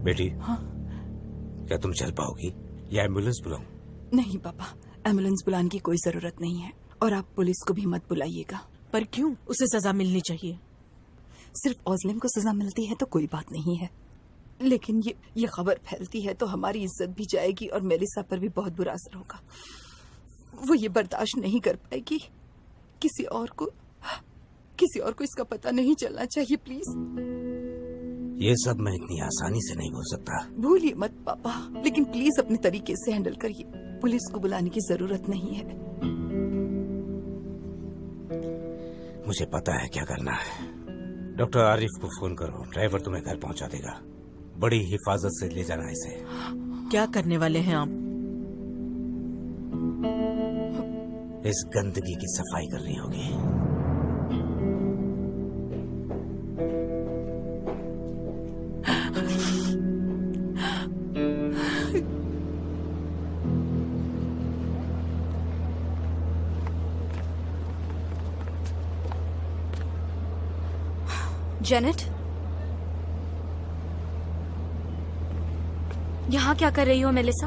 बेटी। हाँ? क्या तुम चल पाओगी या एम्बुलेंस बुलाऊं? नहीं पापा, एम्बुलेंस बुलाने की कोई जरूरत नहीं है, और आप पुलिस को भी मत बुलाइएगा। पर क्यों? उसे सजा मिलनी चाहिए। सिर्फ ओजलम को सजा मिलती है तो कोई बात नहीं है, लेकिन ये खबर फैलती है तो हमारी इज्जत भी जाएगी और मेलिसा पर भी बहुत बुरा असर होगा। वो ये बर्दाश्त नहीं कर पाएगी। किसी और को इसका पता नहीं चलना चाहिए, प्लीज। ये सब मैं इतनी आसानी से नहीं भूल सकता। भूलिए मत पापा, लेकिन प्लीज अपने तरीके से हैंडल करिए। पुलिस को बुलाने की जरूरत नहीं है। मुझे पता है क्या करना है। डॉक्टर आरिफ को फोन करो, ड्राइवर तुम्हें घर पहुंचा देगा। बड़ी हिफाजत से ले जाना इसे। क्या करने वाले हैं आप? इस गंदगी की सफाई करनी होगी। जेनेट, यहाँ क्या कर रही हो मेलिसा?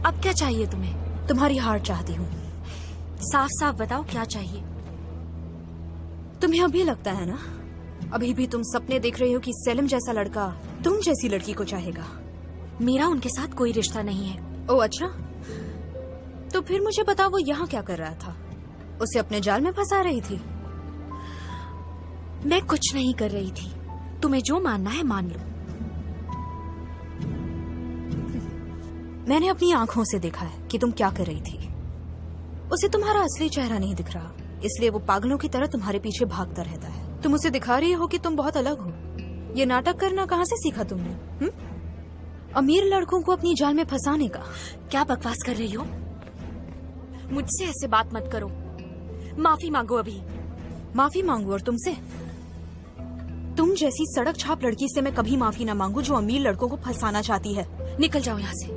अब क्या चाहिए तुम्हें? तुम्हारी हार्ट चाहती हूँ। साफ साफ बताओ क्या चाहिए? तुम्हें अभी लगता है ना, अभी भी तुम सपने देख रही हो कि सेलिम जैसा लड़का तुम जैसी लड़की को चाहेगा। मेरा उनके साथ कोई रिश्ता नहीं है। ओह अच्छा, तो फिर मुझे बताओ वो यहाँ क्या कर रहा था? उसे अपने जाल में फंसा रही थी? मैं कुछ नहीं कर रही थी। तुम्हें जो मानना है मान लो। मैंने अपनी आंखों से देखा है कि तुम क्या कर रही थी। उसे तुम्हारा असली चेहरा नहीं दिख रहा, इसलिए वो पागलों की तरह तुम्हारे पीछे भागता रहता है। तुम उसे दिखा रही हो कि तुम बहुत अलग हो। ये नाटक करना कहाँ से सीखा तुमने? अमीर लड़कों को अपनी जाल में फंसाने का। क्या बकवास कर रही हो? मुझसे ऐसे बात मत करो। माफी मांगो अभी। माफी मांगू? और तुमसे? तुम जैसी सड़क छाप लड़की से मैं कभी माफी ना मांगू जो अमीर लड़कों को फंसाना चाहती है। निकल जाओ यहाँ से,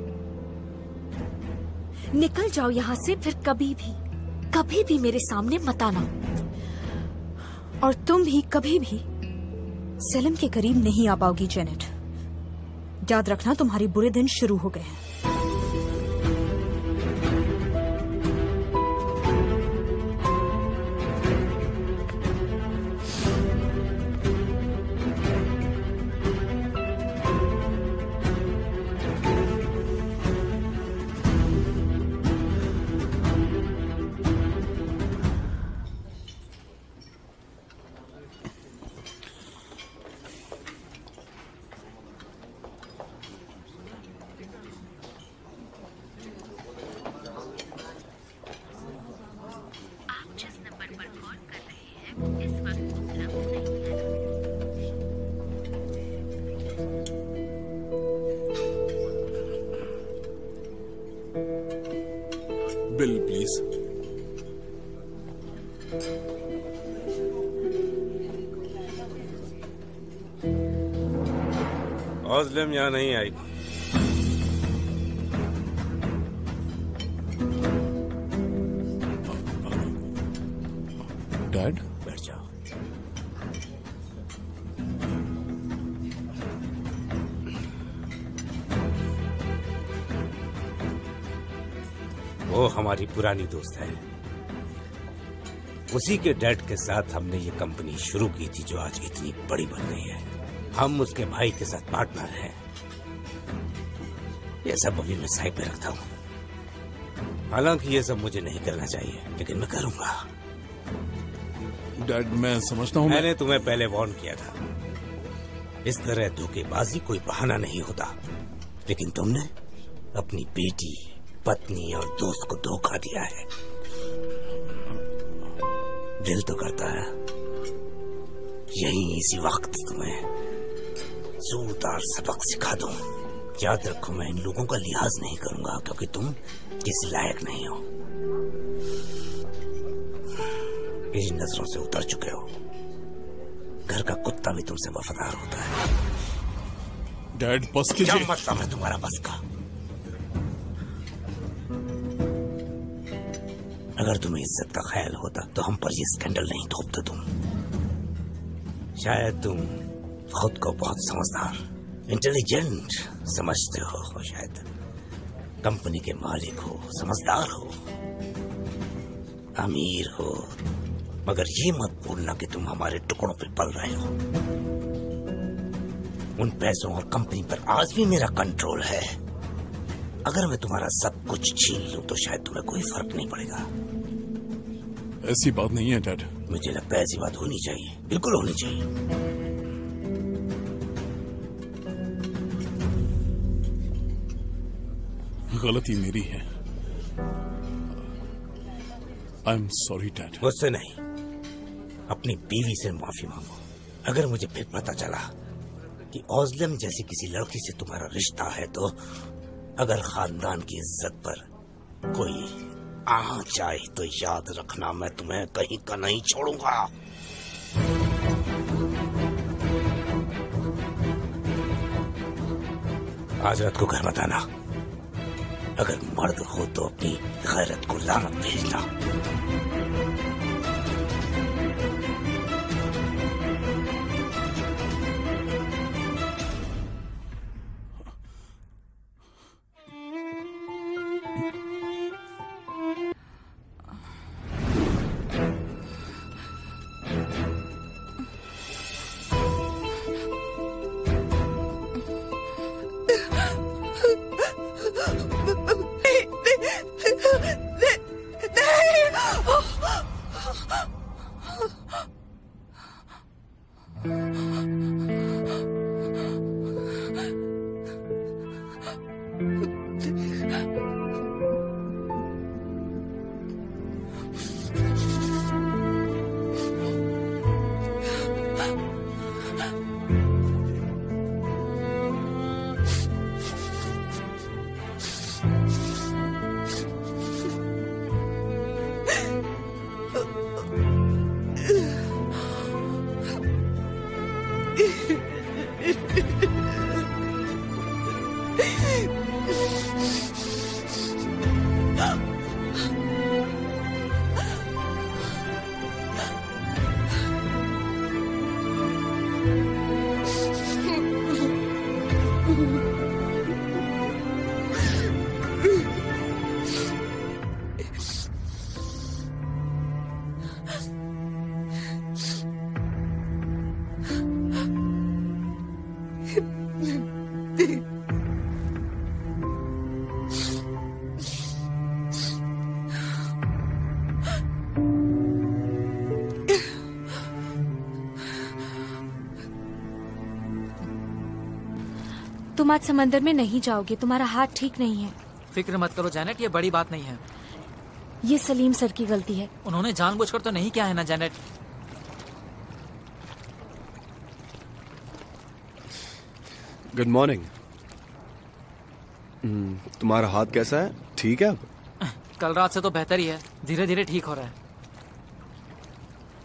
निकल जाओ यहाँ से। फिर कभी भी मेरे सामने मत आना। और तुम भी कभी भी सेलिम के करीब नहीं आ पाओगी जेनेट। याद रखना, तुम्हारे बुरे दिन शुरू हो गए हैं। Bill please. ओजलम यहाँ नहीं आएगी। डैड, बैठ जाओ। वो हमारी पुरानी दोस्त है। उसी के डैड के साथ हमने ये कंपनी शुरू की थी जो आज इतनी बड़ी बन गई है। हम उसके भाई के साथ पार्टनर हैं। ये सब अभी मैं साइड पे रखता हूँ। हालांकि ये सब मुझे नहीं करना चाहिए, लेकिन मैं करूंगा। डैड, मैं समझता हूँ। मैंने तुम्हें पहले वार्न किया था। इस तरह धोखेबाजी कोई बहाना नहीं होता, लेकिन तुमने अपनी बेटी, पत्नी और दोस्त को धोखा दिया है। दिल तो करता है यही इसी वक्त तुम्हें जोरदार सबक सिखा दूं। याद रखो, मैं इन लोगों का लिहाज नहीं करूंगा क्योंकि तुम किसी लायक नहीं हो। मेरी नजरों से उतर चुके हो। घर का कुत्ता भी तुमसे वफादार होता है। डैड, बस कीजिए। क्या मतलब है तुम्हारा बस का? अगर तुम्हें इज्जत का ख्याल होता तो हम पर ये स्कैंडल नहीं थोपते तुम। शायद तुम खुद को बहुत समझदार, इंटेलिजेंट समझते हो शायद, कंपनी के मालिक हो, समझदार हो, अमीर हो, मगर ये मत भूलना कि तुम हमारे टुकड़ों पे पल रहे हो। उन पैसों और कंपनी पर आज भी मेरा कंट्रोल है। अगर मैं तुम्हारा सब कुछ छीन लूं तो शायद तुम्हें कोई फर्क नहीं पड़ेगा। ऐसी बात नहीं है डैड। मुझे लगता है ऐसी बात होनी चाहिए, बिल्कुल होनी चाहिए। गलती मेरी है। I am sorry dad. मुझसे नहीं, अपनी बीवी से माफी मांगो। अगर मुझे फिर पता चला कि औजलम जैसी किसी लड़की से तुम्हारा रिश्ता है, तो अगर खानदान की इज्जत पर कोई आँच आए तो याद रखना, मैं तुम्हें कहीं का नहीं छोड़ूंगा। आज रात को घर मत आना। अगर मर्द हो तो अपनी गैरत को लानत भेजना। तुम आज समंदर में नहीं जाओगे, तुम्हारा हाथ ठीक नहीं है। फिक्र मत करो जैनेट, ये बड़ी बात नहीं है। ये सलीम सर की गलती है। उन्होंने जानबूझकर तो नहीं किया है ना जैनेट। Good morning. तुम्हारा हाथ कैसा है? ठीक है अब? कल रात से तो बेहतर ही है, धीरे धीरे ठीक हो रहा है।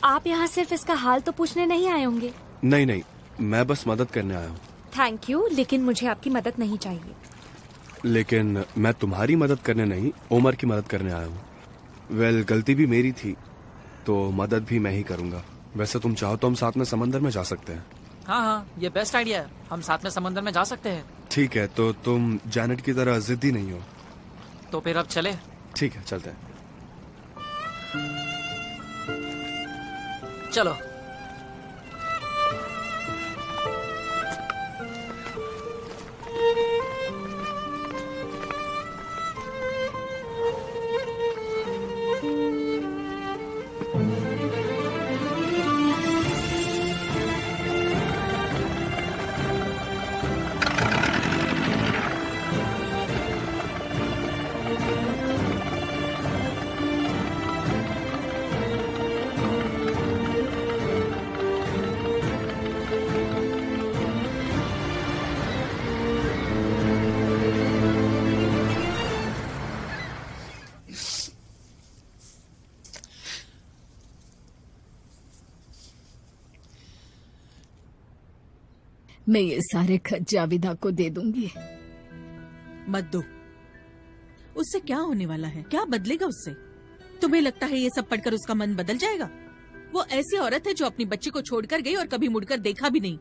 आप यहाँ सिर्फ इसका हाल तो पूछने नहीं आए होंगे? नहीं नहीं, मैं बस मदद करने आया हूँ। थैंक यू, लेकिन मुझे आपकी मदद नहीं चाहिए। लेकिन मैं तुम्हारी मदद करने नहीं, उमर की मदद करने आया हूँ। वेल, गलती भी मेरी थी तो मदद भी मैं ही करूँगा। वैसे तुम चाहो तो हम साथ में समंदर में जा सकते हैं। हाँ हाँ, ये बेस्ट आइडिया है, हम साथ में समंदर में जा सकते हैं। ठीक है, तो तुम जैनेट की तरह जिद्दी नहीं हो। तो फिर अब चले? ठीक है, चलते हैं। चलो। मैं ये सारे खर्च जाविदा को दे दूंगी। मत दो, उससे क्या होने वाला है? क्या बदलेगा उससे? तुम्हें लगता है ये सब पढ़कर उसका मन बदल जाएगा? वो ऐसी औरत है जो अपनी बच्ची को छोड़कर गई और कभी मुड़कर देखा भी नहीं।